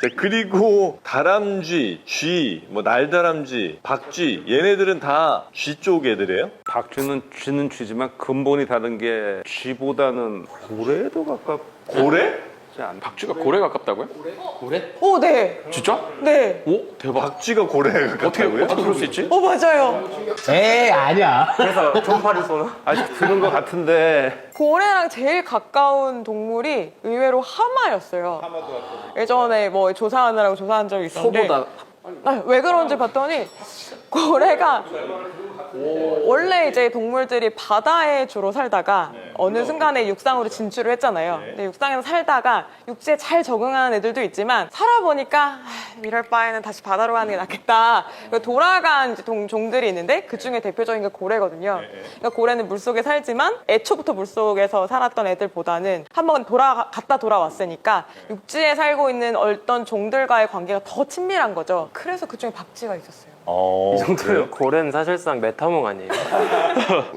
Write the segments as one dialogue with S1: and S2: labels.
S1: 네, 그리고 다람쥐, 쥐, 뭐 날다람쥐, 박쥐 얘네들은 다 쥐 쪽 애들이에요?
S2: 박쥐는 쥐는 쥐지만 근본이 다른 게 쥐보다는 고래에도 가깝지
S1: 고래?
S2: 않나?
S3: 박쥐가 고래에 가깝다고요?
S4: 고래?
S5: 오, 네.
S3: 진짜?
S5: 네.
S3: 오 대박.
S1: 박쥐가 고래에
S3: 어떻게
S1: 가깝다고요?
S3: 그럴 수 있지?
S5: 오, 맞아요.
S4: 에이 아니야.
S6: 그래서 종파를 쏘나?
S2: 아직 들은 것 같은데
S5: 고래랑 제일 가까운 동물이 의외로 하마였어요. 예전에 뭐 조사하느라고 조사한 적이 있었는데
S6: 소보다
S5: 왜 그런지 봤더니 고래가 원래 이제 동물들이 바다에 주로 살다가 어느 순간에 육상으로 진출을 했잖아요. 근데 육상에서 살다가 육지에 잘 적응하는 애들도 있지만 살아보니까 이럴 바에는 다시 바다로 가는 게 낫겠다. 돌아간 이제 종들이 있는데 그 중에 대표적인 게 고래거든요. 그러니까 고래는 물속에 살지만 애초부터 물속에서 살았던 애들보다는 한번 갔다 돌아왔으니까 육지에 살고 있는 어떤 종들과의 관계가 더 친밀한 거죠. 그래서 그 중에 박쥐가 있었어요.
S6: 이
S1: 그래요?
S6: 정도면 고래는 사실상 메타몽 아니에요?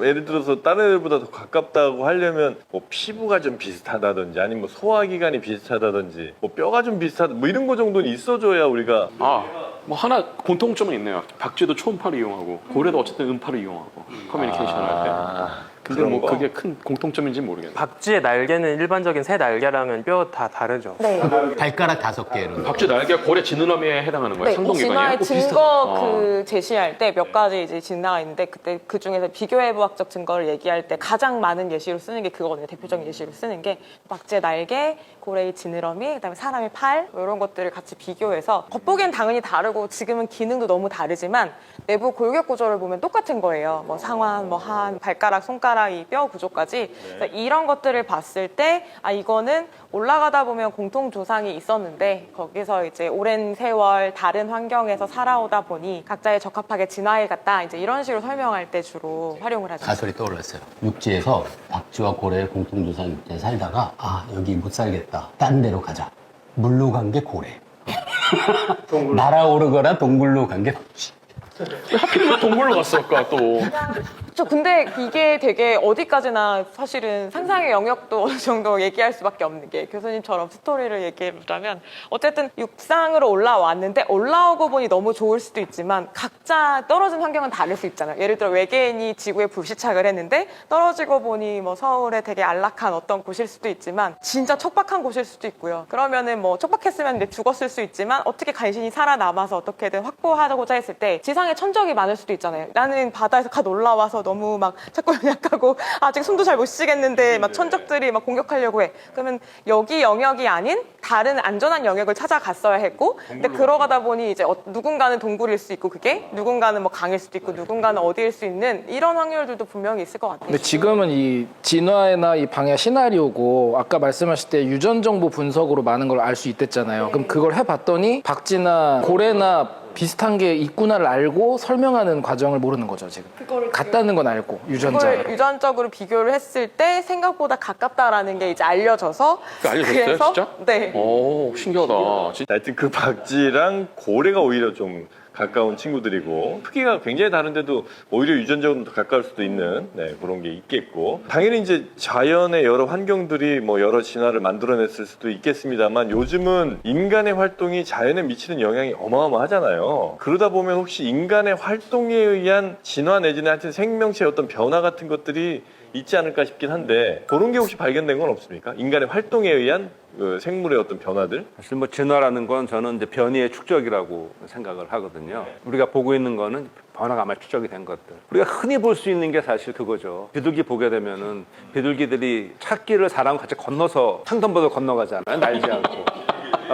S1: 예를 들어서 다른 애들보다 더 가깝다고 하려면 뭐 피부가 좀 비슷하다든지 아니면 뭐 소화기관이 비슷하다든지 뭐 뼈가 좀 비슷하다 뭐 이런 거 정도는 있어줘야 우리가
S3: 뭐 하나 공통점은 있네요. 박쥐도 초음파를 이용하고 고래도 어쨌든 음파를 이용하고 커뮤니케이션을 할 때. 근데
S1: 그런
S3: 뭐
S1: 거.
S3: 그게 큰 공통점인지 모르겠네요.
S6: 박쥐의 날개는 일반적인 새 날개랑은 뼈 다 다르죠?
S5: 네.
S4: 발가락 5개로.
S3: 박쥐 날개가 고래 지느러미에 해당하는 거예요?
S5: 네,
S3: 상동기관이에요?
S5: 진화의 증거 그 제시할 때 몇 가지 이제 진화가 있는데 그때 그 중에서 비교해부학적 증거를 얘기할 때 가장 많은 예시로 쓰는 게 그거거든요. 대표적인 예시로 쓰는 게 박쥐의 날개, 고래의 지느러미, 그다음에 사람의 팔 이런 것들을 같이 비교해서 겉보기엔 당연히 다르고 지금은 기능도 너무 다르지만 내부 골격 구조를 보면 똑같은 거예요. 뭐 상완, 뭐 한, 발가락, 손가락, 이 뼈 구조까지 그래서 이런 것들을 봤을 때 이거는 올라가다 보면 공통 조상이 있었는데 거기서 이제 오랜 세월 다른 환경에서 살아오다 보니 각자에 적합하게 진화해 갔다 이제 이런 식으로 설명할 때 주로 활용을 하죠.
S4: 가설이 떠올랐어요. 육지에서 박쥐와 고래의 공통조상 육지에 살다가 여기 못 살겠다. 딴 데로 가자. 물로 간 게 고래. 날아오르거나 동굴로 간 게 박쥐.
S3: 왜 하필이면 동물로 갔을까 또.
S5: 그렇죠. 근데 이게 되게 어디까지나 사실은 상상의 영역도 어느 정도 얘기할 수밖에 없는 게 교수님처럼 스토리를 얘기해보자면 어쨌든 육상으로 올라왔는데 올라오고 보니 너무 좋을 수도 있지만 각자 떨어진 환경은 다를 수 있잖아요. 예를 들어 외계인이 지구에 불시착을 했는데 떨어지고 보니 뭐 서울에 되게 안락한 어떤 곳일 수도 있지만 진짜 척박한 곳일 수도 있고요. 그러면은 뭐 척박했으면 이제 죽었을 수 있지만 어떻게 간신히 살아남아서 어떻게든 확보하고자 했을 때 지상에 천적이 많을 수도 있잖아요. 나는 바다에서 갓 올라와서 너무 막 자꾸 연약하고 아직 숨도 잘 못 쉬겠는데 막 천적들이 막 공격하려고 해. 그러면 여기 영역이 아닌 다른 안전한 영역을 찾아갔어야 했고 근데 그러가다 보니 이제 누군가는 동굴일 수 있고 그게 누군가는 뭐 강일 수도 있고 누군가는 어디일 수 있는 이런 확률들도 분명히 있을 것 같아요.
S7: 근데 지금은 이 진화나 이 방해 시나리오고 아까 말씀하실 때 유전 정보 분석으로 많은 걸 알 수 있댔잖아요. 그럼 그걸 해봤더니 박쥐나 고래나 비슷한 게 있구나를 알고 설명하는 과정을 모르는 거죠, 지금. 같다는 건 알고, 유전자.
S5: 그걸 유전적으로 비교를 했을 때 생각보다 가깝다라는 게 이제 알려져서
S3: 알려졌어요,
S5: 그래서
S3: 진짜?
S5: 네.
S3: 오 신기하다.
S1: 하여튼 그 박쥐랑 고래가 오히려 좀 가까운 친구들이고 크기가 굉장히 다른데도 오히려 유전적으로 더 가까울 수도 있는 그런 게 있겠고 당연히 이제 자연의 여러 환경들이 뭐 여러 진화를 만들어냈을 수도 있겠습니다만 요즘은 인간의 활동이 자연에 미치는 영향이 어마어마하잖아요. 그러다 보면 혹시 인간의 활동에 의한 진화 내지는 하여튼 생명체의 어떤 변화 같은 것들이 있지 않을까 싶긴 한데 그런 게 혹시 발견된 건 없습니까? 인간의 활동에 의한 그 생물의 어떤 변화들?
S2: 사실 뭐 진화라는 건 저는 이제 변이의 축적이라고 생각을 하거든요. 우리가 보고 있는 거는 변화가 아마 축적이 된 것들. 우리가 흔히 볼 수 있는 게 사실 그거죠. 비둘기 보게 되면은 비둘기들이 찾기를 사람과 같이 건너서 상점보다 건너가잖아요. 날지 않고.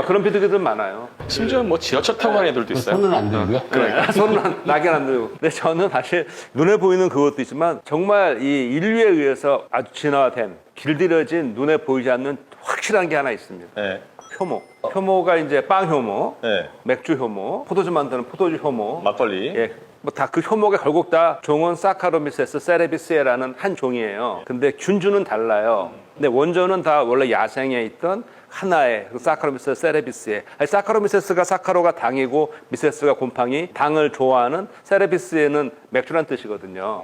S2: 그런 비둘기들 많아요.
S3: 심지어 뭐 지하철 타고 가는 애들도 있어요.
S4: 손은 안 들고요.
S2: 그러니까 손은 낙연 안 들고. 근데 저는 사실 눈에 보이는 그것도 있지만 정말 이 인류에 의해서 아주 진화된 길들여진 눈에 보이지 않는 확실한 게 하나 있습니다.
S1: 네.
S2: 효모. 효모가 이제 빵 효모,
S1: 네.
S2: 맥주 효모, 포도주 만드는 포도주 효모.
S1: 막걸리.
S2: 예. 뭐 다 그 효모가 결국 다 종은 사카로미세스 세레비스에라는 한 종이에요. 근데 균주는 달라요. 근데 원조는 다 원래 야생에 있던 하나의 사카로미세스 세레비스에 사카로미세스가 사카로가 당이고 미세스가 곰팡이 당을 좋아하는 세레비스에는 맥주란 뜻이거든요.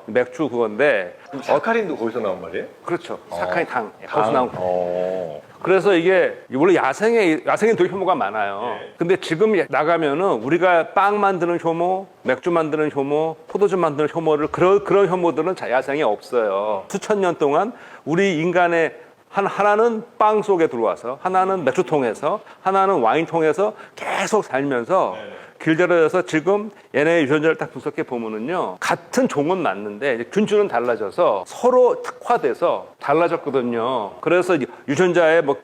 S2: 맥주 그건데
S1: 사카린도 거기서 나온 말이에요?
S2: 그렇죠. 사카린 당 거기서 나온 거. 그래서 이게 원래 야생에 되게 혐오가 많아요. 근데 지금 나가면은 우리가 빵 만드는 혐오, 맥주 만드는 혐오, 포도주 만드는 혐오를 그런 혐오들은 야생에 없어요. 수천 년 동안 우리 인간의 하나는 빵 속에 들어와서, 하나는 맥주통에서, 하나는 와인통에서 계속 살면서 길들여서 지금 얘네의 유전자를 딱 분석해 보면은요, 같은 종은 맞는데 이제 균주는 달라져서 서로 특화돼서 달라졌거든요. 그래서 유전자의 뭐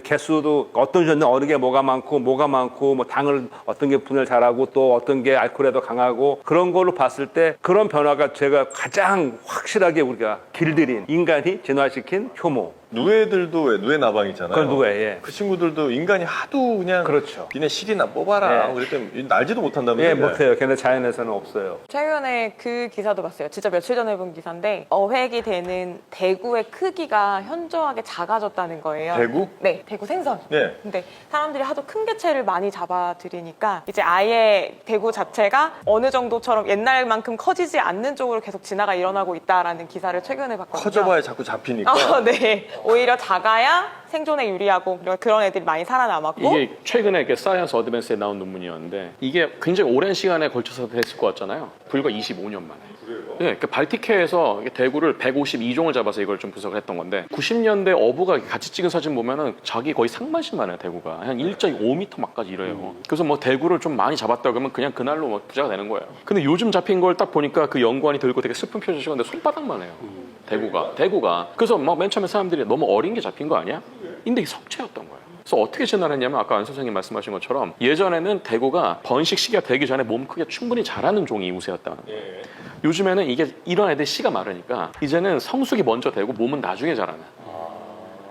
S2: 개수도 어떤 유전자 어느 게 뭐가 많고 뭐 당을 어떤 게 분해를 잘하고 또 어떤 게 알코올에도 강하고 그런 걸로 봤을 때 그런 변화가 제가 가장 확실하게 우리가 길들인 인간이 진화시킨 혐오.
S1: 누에들도 왜 누에 나방 있잖아요.
S2: 그건 누에, 예.
S1: 그 친구들도 인간이 하도 그냥
S2: 그렇죠.
S1: 니네 실이나 뽑아라.
S2: 예.
S1: 그랬더니 날지도 못한다면서요.
S2: 예, 못해요. 걔네 자연에서는 없어요.
S5: 최근에 그 기사도 봤어요. 진짜 며칠 전에 본 기사인데 어획이 되는 대구의 크기가 현저하게 작아졌다는 거예요.
S1: 대구?
S5: 네, 대구 생선.
S1: 예.
S5: 근데 사람들이 하도 큰 개체를 많이 잡아들이니까 이제 아예 대구 자체가 어느 정도처럼 옛날만큼 커지지 않는 쪽으로 계속 진화가 일어나고 있다라는 기사를 최근에 봤거든요.
S1: 커져봐야 자꾸 잡히니까.
S5: 네. 오히려 작아야 생존에 유리하고 그런 애들이 많이 살아남았고
S3: 이게 최근에 사이언스 어드밴스에 나온 논문이었는데 이게 굉장히 오랜 시간에 걸쳐서 됐을 것 같잖아요. 불과 25년 만에. 네, 그 발틱해에서 대구를 152종을 잡아서 이걸 좀 분석을 했던 건데 90년대 어부가 같이 찍은 사진 보면은 자기 거의 상반신만 해요. 대구가 한 1.5m 막까지 이래요. 그래서 뭐 대구를 좀 많이 잡았다 그러면 그냥 그날로 뭐 부자가 되는 거예요. 근데 요즘 잡힌 걸 딱 보니까 그 연구원이 들고 되게 슬픈 표정 찍었는데 손바닥만 해요. 대구가. 그래서 막 맨 처음에 사람들이 너무 어린 게 잡힌 거 아니야? 근데 이게 석체였던 거예요. 그래서 어떻게 진화했냐면 아까 안 선생님 말씀하신 것처럼 예전에는 대구가 번식 시기가 되기 전에 몸 크기가 충분히 자라는 종이 우세였다. 요즘에는 이게 이런 애들 씨가 마르니까 이제는 성숙이 먼저 되고 몸은 나중에 자라는.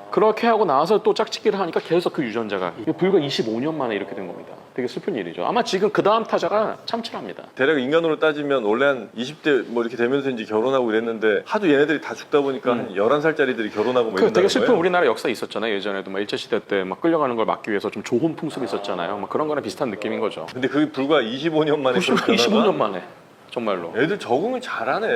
S3: 그렇게 하고 나서 또 짝짓기를 하니까 계속 그 유전자가 불과 25년 만에 이렇게 된 겁니다. 되게 슬픈 일이죠. 아마 지금 그 다음 타자가 참치랍니다.
S1: 대략 인간으로 따지면 원래 한 20대 뭐 이렇게 되면서 이제 결혼하고 이랬는데 하도 얘네들이 다 죽다 보니까 한 11살짜리들이 결혼하고 뭐
S3: 그
S1: 이런다는
S3: 되게 슬픈
S1: 거예요.
S3: 우리나라 역사 있었잖아요. 예전에도 막 일제시대 때 막 끌려가는 걸 막기 위해서 좀 조혼 풍습이 있었잖아요. 막 그런 거랑 비슷한 느낌인 거죠.
S1: 근데 그게 불과 25년 만에 그런 변화가
S3: 25년 만에 정말로.
S1: 애들 적응을 잘하네.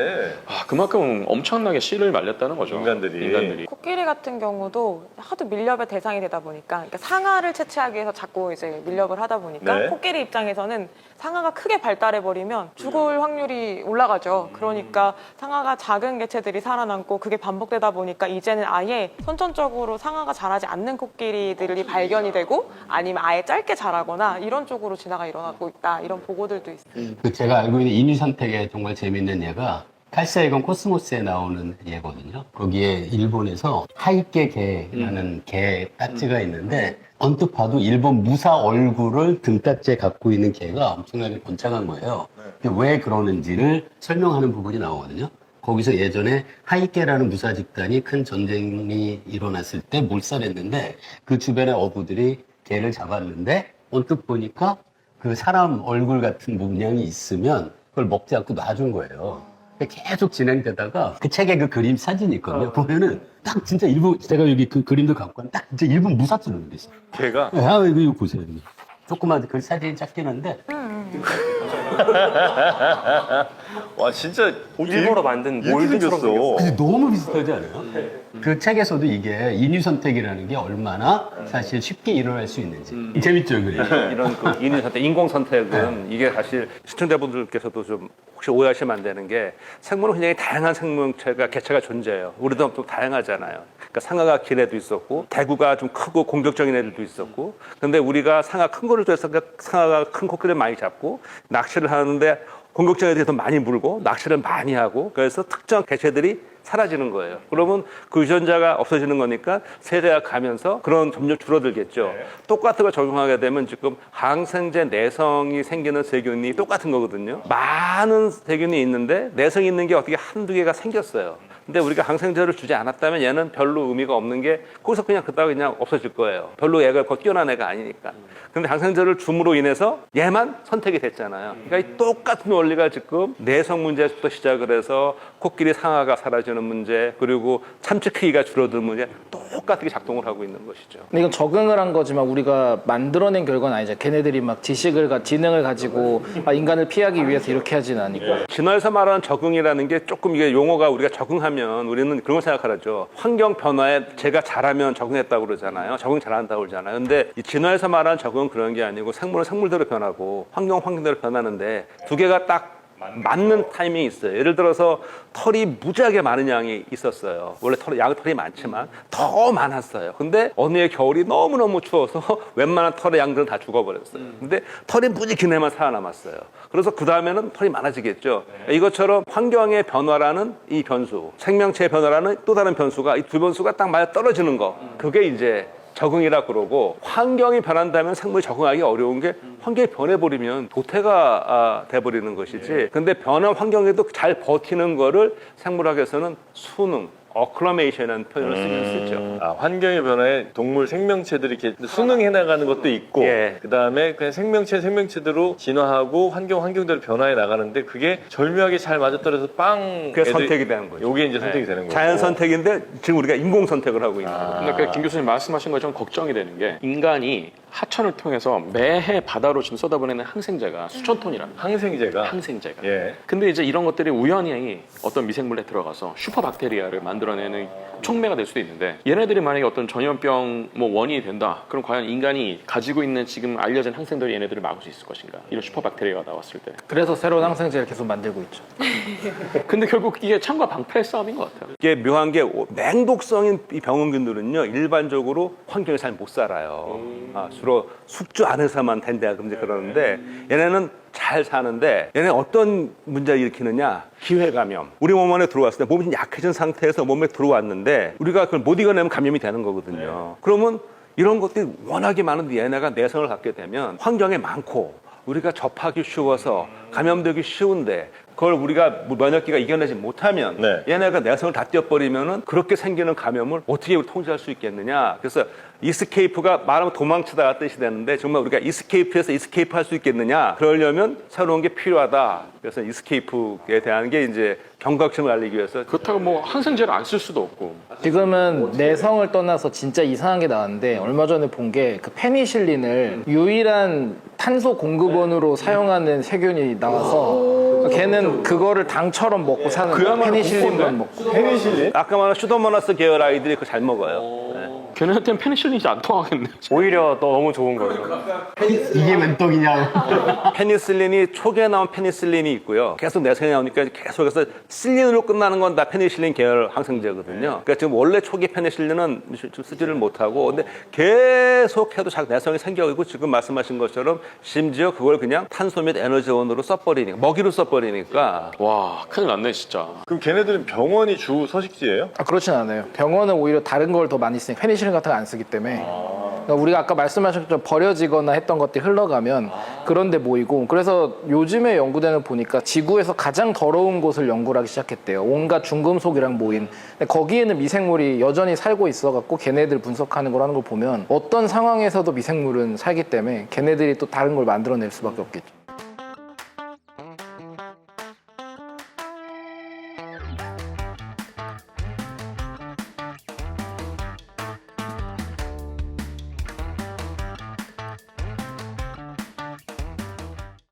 S3: 아, 그만큼 엄청나게 씨를 말렸다는 거죠.
S1: 인간들이.
S5: 코끼리 같은 경우도 하도 밀렵의 대상이 되다 보니까 그러니까 상아를 채취하기 위해서 자꾸 이제 밀렵을 하다 보니까
S1: 네.
S5: 코끼리 입장에서는 상아가 크게 발달해 버리면 죽을 확률이 올라가죠. 그러니까 상아가 작은 개체들이 살아남고 그게 반복되다 보니까 이제는 아예 선천적으로 상아가 자라지 않는 코끼리들이 발견이 되고 아니면 아예 짧게 자라거나 이런 쪽으로 진화가 일어나고 있다. 이런 보고들도 있어요.
S4: 그 제가 알고 있는 인류 선택에 정말 재밌는 예가 칼사이건 코스모스에 나오는 예거든요. 거기에 일본에서 하이케 개라는 개 따찌가 있는데 언뜻 봐도 일본 무사 얼굴을 등따찌에 갖고 있는 개가 엄청나게 번창한 거예요. 근데 왜 그러는지를 설명하는 부분이 나오거든요. 거기서 예전에 하이케라는 무사 집단이 큰 전쟁이 일어났을 때 몰살했는데 그 주변의 어부들이 개를 잡았는데 언뜻 보니까 그 사람 얼굴 같은 문양이 있으면 그걸 먹지 않고 놔준 거예요. 계속 진행되다가 그 책에 그 그림 사진이 있거든요. 보면은 딱 진짜 일본, 제가 여기 그 그림도 갖고 왔는데 딱 진짜 일본 무사처럼 돼 있어요.
S1: 걔가
S4: 아, 이거 보세요. 여기. 조그만 그 사진이 작긴 한데
S1: 와 진짜
S6: 일부러 만든
S1: 이렇게
S6: 몰드처럼
S1: 생겼어.
S4: 근데 너무 비슷하지 않아요? 그 책에서도 이게 인유 선택이라는 게 얼마나 사실 쉽게 일어날 수 있는지 재밌죠, 그 그림.
S2: 이런 그 인위 선택, 인공 선택은 이게 사실 시청자분들께서도 좀 혹시 오해하시면 안 되는 게 생물은 굉장히 다양한 생명체가 개체가 존재해요. 우리도 또 다양하잖아요. 그러니까 상아가 긴 애도 있었고 대구가 좀 크고 공격적인 애들도 있었고 근데 우리가 상아 큰 거를 좋아해서 상아가 큰 코끼리를 많이 잡고 낚시를 하는데 공격적인 애들이 더 많이 물고 낚시를 많이 하고 그래서 특정 개체들이 사라지는 거예요. 그러면 그 유전자가 없어지는 거니까 세대가 가면서 그런 점점 줄어들겠죠. 똑같은 걸 적용하게 되면 지금 항생제 내성이 생기는 세균이 똑같은 거거든요. 많은 세균이 있는데 내성이 있는 게 어떻게 한두 개가 생겼어요. 근데 우리가 항생제를 주지 않았다면 얘는 별로 의미가 없는 게 거기서 그냥 그다가 그냥 없어질 거예요. 별로 얘가 뛰어난 애가 아니니까. 근데 항생제를 줌으로 인해서 얘만 선택이 됐잖아요. 그러니까 이 똑같은 원리가 지금 내성 문제부터 시작을 해서 코끼리 상아가 사라지는 많아지는 문제, 그리고 참치 크기가 줄어드는 문제 똑같게 작동을 하고 있는 것이죠.
S7: 근데 이건 적응을 한 거지만 우리가 만들어낸 결과는 아니죠. 걔네들이 막 지능을 가지고 인간을 피하기 위해서 이렇게 하진 아니고.
S2: 진화에서 말하는 적응이라는 게 조금 이게 용어가 우리가 적응하면 우리는 그런 걸 생각하죠. 환경 변화에 제가 잘하면 적응했다고 그러잖아요. 적응 잘한다고 그러잖아요. 근데 이 진화에서 말하는 적응은 그런 게 아니고 생물은 생물대로 변하고 환경대로 변하는데 두 개가 딱 맞는 타이밍이 있어요. 예를 들어서 털이 무지하게 많은 양이 있었어요. 원래 양털이 많지만 더 많았어요. 근데 어느 해 겨울이 너무너무 추워서 웬만한 털의 양들은 다 죽어버렸어요. 근데 털이 무지 긴 애만 살아남았어요. 그래서 그 다음에는 털이 많아지겠죠. 이것처럼 환경의 변화라는 이 변수, 생명체의 변화라는 또 다른 변수가 이 두 변수가 딱 맞아 떨어지는 거. 그게 이제 적응이라 그러고, 환경이 변한다면 생물이 적응하기 어려운 게 환경이 변해버리면 도태가 돼버리는 것이지. 근데 변한 환경에도 잘 버티는 거를 생물학에서는 수능, 어클러메이션이라는 표현을 쓰죠.
S1: 환경의 변화에 동물 생명체들이 이렇게 순응해 나가는 것도 있고,
S2: 예.
S1: 그 다음에 그냥 생명체대로 진화하고 환경대로 변화해 나가는데 그게 절묘하게 잘 맞아떨어서
S2: 그게 선택이 되는 거죠.
S1: 요게 이제 선택이 되는 거고.
S2: 자연 선택인데 지금 우리가 인공 선택을 하고 있는 거예요.
S3: 근데 김 교수님 말씀하신 것처럼 걱정이 되는 게, 인간이 하천을 통해서 매해 바다로 지금 쏟아보내는 항생제가 수천 톤이랍니다. 항생제가.
S1: 예.
S3: 근데 이제 이런 것들이 우연히 어떤 미생물에 들어가서 슈퍼박테리아를 만들어내는 촉매가 될 수도 있는데, 얘네들이 만약에 어떤 전염병 원인이 된다, 그럼 과연 인간이 가지고 있는 지금 알려진 항생들이 얘네들을 막을 수 있을 것인가? 이런 슈퍼박테리아가 나왔을 때.
S7: 그래서 새로운 항생제를 계속 만들고 있죠.
S3: 근데 결국 이게 창과 방패의 싸움인 것 같아요.
S2: 이게 묘한 게 맹독성인 이 병원균들은요 일반적으로 환경에 잘 못 살아요. 주로 숙주 안에서만 된다 그러는데 얘네는 잘 사는데, 얘네 어떤 문제를 일으키느냐, 기회감염. 우리 몸 안에 들어왔을 때 몸이 좀 약해진 상태에서 몸에 들어왔는데 우리가 그걸 못 이겨내면 감염이 되는 거거든요. 그러면 이런 것들이 워낙에 많은데 얘네가 내성을 갖게 되면 환경에 많고 우리가 접하기 쉬워서 감염되기 쉬운데 그걸 우리가 면역기가 이겨내지 못하면
S1: 네.
S2: 얘네가 내성을 다 띄어버리면은 그렇게 생기는 감염을 어떻게 우리 통제할 수 있겠느냐. 그래서 이스케이프가 말하면 도망치다가 뜻이 되는데, 정말 우리가 이스케이프에서 이스케이프 할 수 있겠느냐. 그러려면 새로운 게 필요하다. 그래서 이스케이프에 대한 게 이제 경각심을 알리기 위해서.
S3: 그렇다고 항생제를 안 쓸 수도 없고.
S7: 지금은 내성을 떠나서 진짜 이상한 게 나왔는데, 얼마 전에 본 게 그 페니실린을 유일한 탄소 공급원으로 사용하는 세균이 나와서 걔는 그거를 당처럼 먹고 사는 페니실린만 먹고.
S2: 아까 말한 슈도모나스 계열 아이들이 그거 잘 먹어요.
S3: 걔네한테는 페니실린이 안 통하겠네.
S6: 오히려 너무 좋은 거예요.
S4: 이게 웬떡이냐.
S2: 페니실린이 초기에 나온 페니실린이 있고요. 계속 내성이 나오니까 계속해서 실린으로 끝나는 건 다 페니실린 계열 항생제거든요. 그러니까 지금 원래 초기 페니실린은 쓰지를 못하고, 근데 계속해도 자꾸 내성이 생겨있고, 지금 말씀하신 것처럼 심지어 그걸 그냥 탄소 및 에너지원으로 써버리니까, 먹이로 써버리니까.
S3: 와, 큰일 났네 진짜.
S1: 그럼 걔네들은 병원이 주 서식지예요?
S7: 그렇진 않아요. 병원은 오히려 다른 걸 더 많이 쓰니까 페니실린 같은 거 안 쓰기 때문에. 그러니까 우리가 아까 말씀하신 것처럼 버려지거나 했던 것들이 흘러가면 그런 데 모이고, 그래서 요즘에 연구대는 보니까 지구에서 가장 더러운 곳을 연구를 하기 시작했대요. 온갖 중금속이랑 모인. 근데 거기에는 미생물이 여전히 살고 있어갖고 걔네들 분석하는 걸 하는 걸 보면 어떤 상황에서도 미생물은 살기 때문에 걔네들이 또 다른 걸 만들어낼 수밖에 없겠죠.